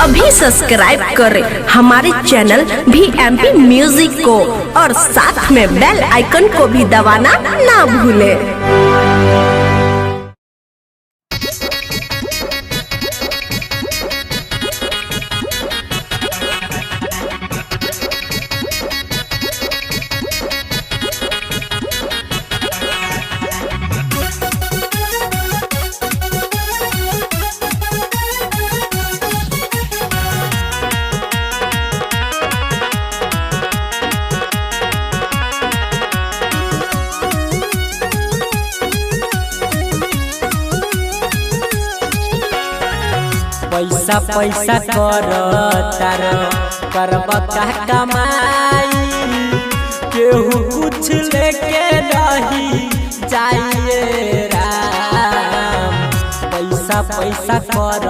अभी सब्सक्राइब करें हमारे चैनल VMP म्यूजिक को और साथ में बेल आइकन को भी दबाना ना भूलें। पैसा पैसा कर तार करब का कमाई केहू कुछ लेके नहीं जाइए राम। पैसा पैसा कर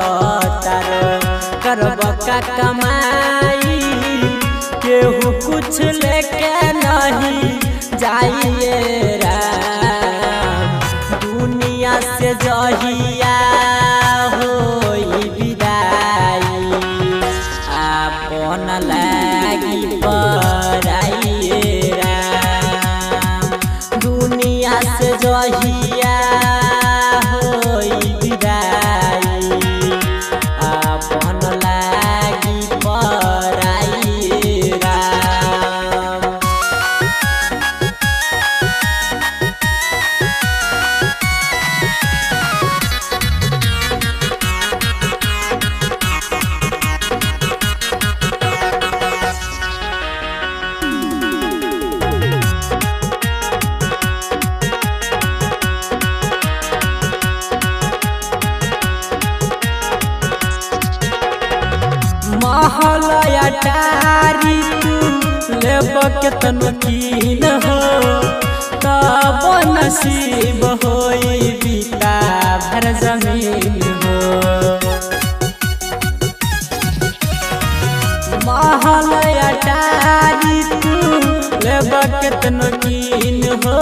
तार करब का कमाई केहू कुछ लेके नहीं जाइए राम। दुनिया से जहिया लागी पराइए राम। दुनिया से जहिया होई विदाई अपन लागी पराइए राम। महल अटारी तू लेब केतन कीन हो तब नसीब होई बीता भर जमीन हो। महल अटारी तू लेब केतन कीन हो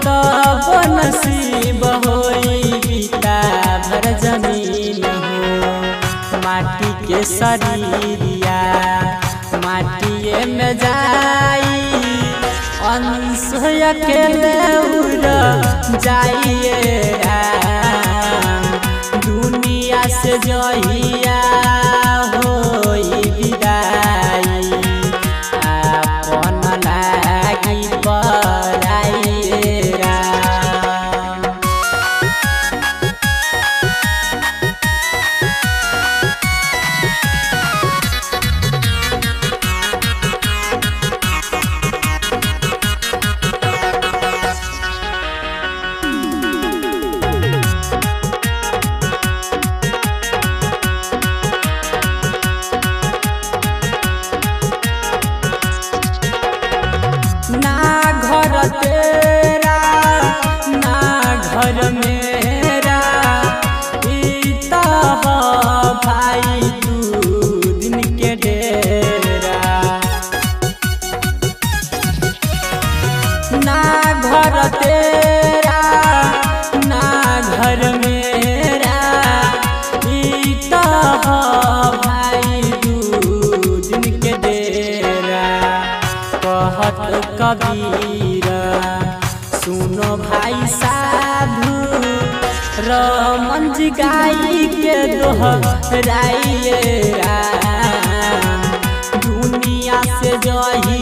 तब नसीब होई बीता भर जमीन हो। माटी के शरीरिया माटिए में जाई अंश अकेले उड़ जाइए राम। दुनिया से जहिया होई विदाई अपन लागी पराइए राम। ना घर तेरा ना घर मेरा इता भाई तू दिन के डेरा। ना घर तेरा ना घर मेरा इता भाई तू दिन के डेरा। कहत कबीर सुनो भाई साधु रमन जी गाई के दोहराइए राम। दुनिया से जही